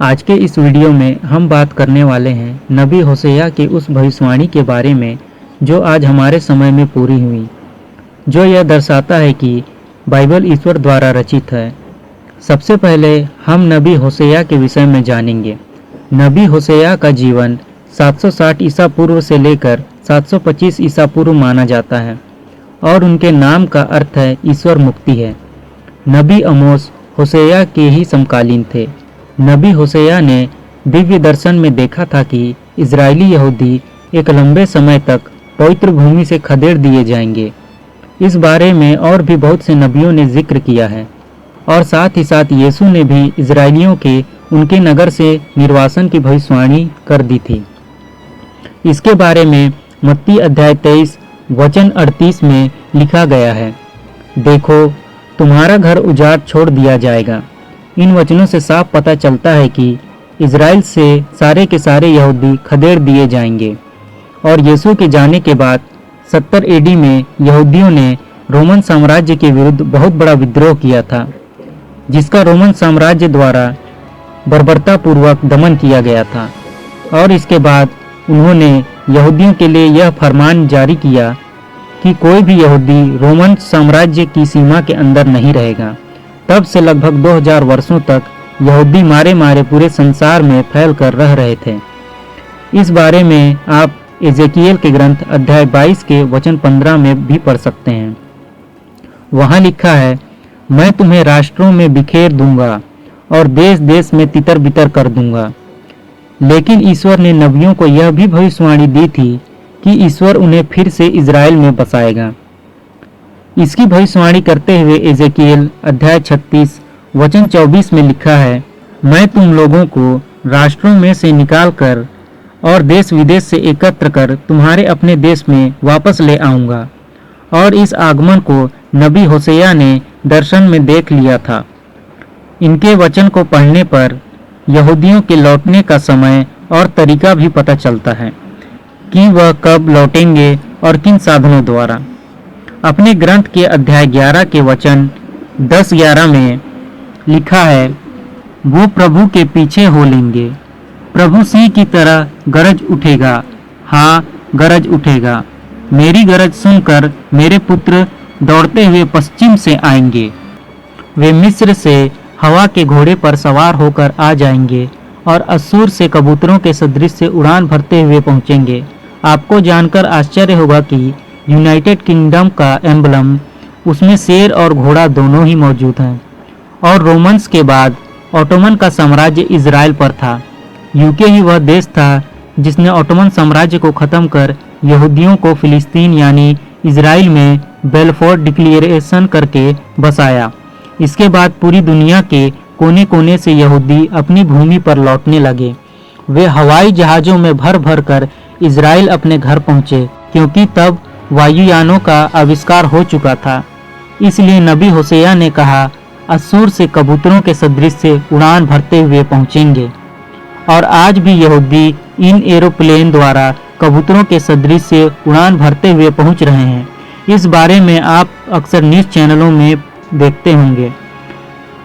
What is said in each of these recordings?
आज के इस वीडियो में हम बात करने वाले हैं नबी होशेया की उस भविष्यवाणी के बारे में जो आज हमारे समय में पूरी हुई, जो यह दर्शाता है कि बाइबल ईश्वर द्वारा रचित है। सबसे पहले हम नबी होशेया के विषय में जानेंगे। नबी होशेया का जीवन 760 ईसा पूर्व से लेकर 725 ईसा पूर्व माना जाता है और उनके नाम का अर्थ है ईश्वर मुक्ति है। नबी अमोस होशेया के ही समकालीन थे। नबी होशेया ने दिव्य दर्शन में देखा था कि इजरायली यहूदी एक लंबे समय तक पवित्र भूमि से खदेड़ दिए जाएंगे। इस बारे में और भी बहुत से नबियों ने जिक्र किया है और साथ ही साथ यीशु ने भी इजरायलियों के उनके नगर से निर्वासन की भविष्यवाणी कर दी थी। इसके बारे में मत्ती अध्याय 23 वचन 38 में लिखा गया है, देखो तुम्हारा घर उजाड़ छोड़ दिया जाएगा। इन वचनों से साफ पता चलता है कि इजराइल से सारे के सारे यहूदी खदेड़ दिए जाएंगे। और यीशु के जाने के बाद 70 एडी में यहूदियों ने रोमन साम्राज्य के विरुद्ध बहुत बड़ा विद्रोह किया था, जिसका रोमन साम्राज्य द्वारा बर्बरतापूर्वक दमन किया गया था। और इसके बाद उन्होंने यहूदियों के लिए यह फरमान जारी किया कि कोई भी यहूदी रोमन साम्राज्य की सीमा के अंदर नहीं रहेगा। तब से लगभग 2000 वर्षों तक यहूदी मारे मारे पूरे संसार में फैल कर रह रहे थे। इस बारे में आप एजेकिएल के ग्रंथ अध्याय 22 के वचन 15 में भी पढ़ सकते हैं। वहाँ लिखा है, मैं तुम्हें राष्ट्रों में बिखेर दूंगा और देश देश में तितर बितर कर दूंगा। लेकिन ईश्वर ने नबियों को यह भी भविष्यवाणी दी थी कि ईश्वर उन्हें फिर से इजराइल में बसाएगा। इसकी भविष्यवाणी करते हुए एजेकिएल अध्याय 36 वचन 24 में लिखा है, मैं तुम लोगों को राष्ट्रों में से निकाल कर और देश विदेश से एकत्र कर तुम्हारे अपने देश में वापस ले आऊंगा। और इस आगमन को नबी होशेया ने दर्शन में देख लिया था। इनके वचन को पढ़ने पर यहूदियों के लौटने का समय और तरीका भी पता चलता है कि वह कब लौटेंगे और किन साधनों द्वारा। अपने ग्रंथ के अध्याय 11 के वचन 10-11 में लिखा है, वो प्रभु के पीछे हो लेंगे, प्रभु सिंह की तरह गरज उठेगा, हाँ गरज उठेगा। मेरी गरज सुनकर मेरे पुत्र दौड़ते हुए पश्चिम से आएंगे। वे मिस्र से हवा के घोड़े पर सवार होकर आ जाएंगे और अश्शूर से कबूतरों के सदृश से उड़ान भरते हुए पहुंचेंगे। आपको जानकर आश्चर्य होगा कि यूनाइटेड किंगडम का एम्बलम उसमें शेर और घोड़ा दोनों ही मौजूद हैं। और रोमन्स के बाद ऑटोमन का साम्राज्य इजराइल पर था। यूके ही वह देश था जिसने ऑटोमन साम्राज्य को ख़त्म कर यहूदियों को फिलिस्तीन यानी इजराइल में बेलफोर डिक्लेरेशन करके बसाया। इसके बाद पूरी दुनिया के कोने कोने से यहूदी अपनी भूमि पर लौटने लगे। वे हवाई जहाज़ों में भर भर कर इजराइल अपने घर पहुँचे, क्योंकि तब वायुयानों का आविष्कार हो चुका था। इसलिए नबी होशेया ने कहा, अश्शूर से कबूतरों के सदृश से उड़ान भरते हुए पहुंचेंगे। और आज भी यहूदी इन एरोप्लेन द्वारा कबूतरों के सदृश से उड़ान भरते हुए पहुंच रहे हैं। इस बारे में आप अक्सर न्यूज़ चैनलों में देखते होंगे।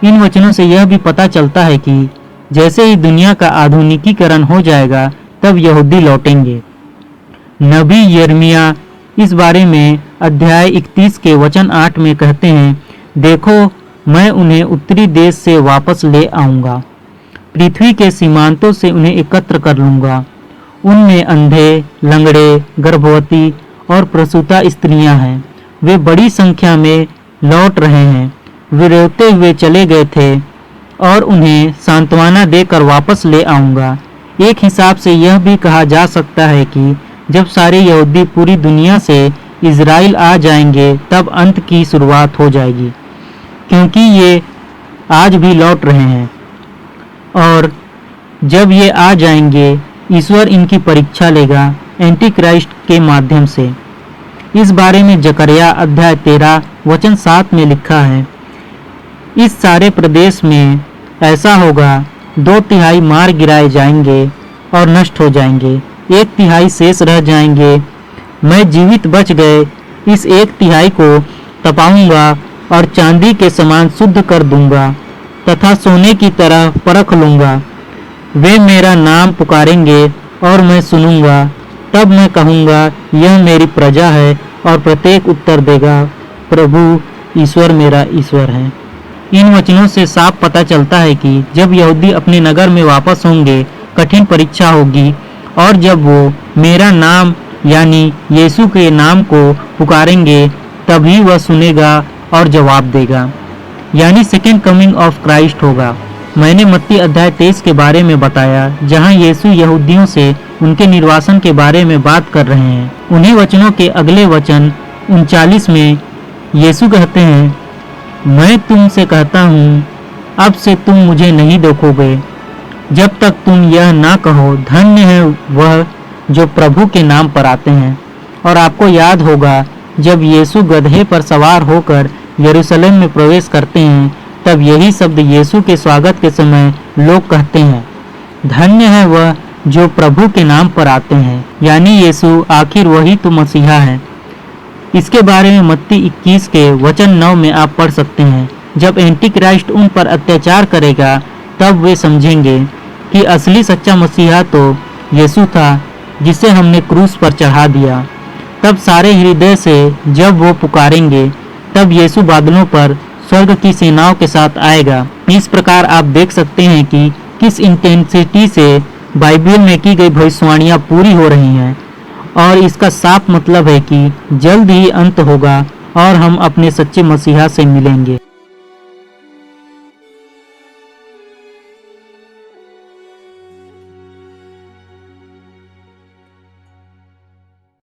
इन वचनों से यह भी पता चलता है कि जैसे ही दुनिया का आधुनिकीकरण हो जाएगा तब यहूदी लौटेंगे। नबी यिर्मयाह इस बारे में अध्याय 31 के वचन 8 में कहते हैं, देखो मैं उन्हें उत्तरी देश से वापस ले आऊंगा, पृथ्वी के सीमांतों से उन्हें एकत्र कर लूंगा। उनमें अंधे, लंगड़े, गर्भवती और प्रसूता स्त्रियां हैं। वे बड़ी संख्या में लौट रहे हैं। वे रोते हुए चले गए थे और उन्हें सांत्वना देकर वापस ले आऊंगा। एक हिसाब से यह भी कहा जा सकता है कि जब सारे यहूदी पूरी दुनिया से इजराइल आ जाएंगे तब अंत की शुरुआत हो जाएगी, क्योंकि ये आज भी लौट रहे हैं। और जब ये आ जाएंगे ईश्वर इनकी परीक्षा लेगा एंटी क्राइस्ट के माध्यम से। इस बारे में जकरिया अध्याय 13 वचन 7 में लिखा है, इस सारे प्रदेश में ऐसा होगा, 2/3 मार गिराए जाएंगे और नष्ट हो जाएंगे, 1/3 शेष रह जाएंगे। मैं जीवित बच गए इस 1/3 को तपाऊंगा और चांदी के समान शुद्ध कर दूंगा तथा सोने की तरह परख लूंगा। वे मेरा नाम पुकारेंगे और मैं सुनूंगा। तब मैं कहूँगा, यह मेरी प्रजा है, और प्रत्येक उत्तर देगा, प्रभु ईश्वर मेरा ईश्वर है। इन वचनों से साफ पता चलता है कि जब यहूदी अपने नगर में वापस होंगे, कठिन परीक्षा होगी, और जब वो मेरा नाम यानी यीशु के नाम को पुकारेंगे, तभी वह सुनेगा और जवाब देगा, यानी सेकेंड कमिंग ऑफ क्राइस्ट होगा। मैंने मत्ती अध्याय 23 के बारे में बताया, जहां यीशु यहूदियों से उनके निर्वासन के बारे में बात कर रहे हैं। उन्हीं वचनों के अगले वचन 39 में यीशु कहते हैं, मैं तुमसे कहता हूँ, अब से तुम मुझे नहीं देखोगे, जब तक तुम यह ना कहो, धन्य है वह जो प्रभु के नाम पर आते हैं। और आपको याद होगा, जब यीशु गधे पर सवार होकर यरूशलेम में प्रवेश करते हैं, तब यही शब्द यीशु के स्वागत के समय लोग कहते हैं, धन्य है वह जो प्रभु के नाम पर आते हैं, यानी यीशु आखिर वही तो मसीहा है। इसके बारे में मत्ती 21 के वचन 9 में आप पढ़ सकते हैं। जब एंटी क्राइस्ट उन पर अत्याचार करेगा, तब वे समझेंगे कि असली सच्चा मसीहा तो यीशु था, जिसे हमने क्रूस पर चढ़ा दिया। तब सारे हृदय से जब वो पुकारेंगे, तब यीशु बादलों पर स्वर्ग की सेनाओं के साथ आएगा। इस प्रकार आप देख सकते हैं कि किस इंटेंसिटी से बाइबल में की गई भविष्यवाणियां पूरी हो रही हैं, और इसका साफ मतलब है कि जल्द ही अंत होगा और हम अपने सच्चे मसीहा से मिलेंगे।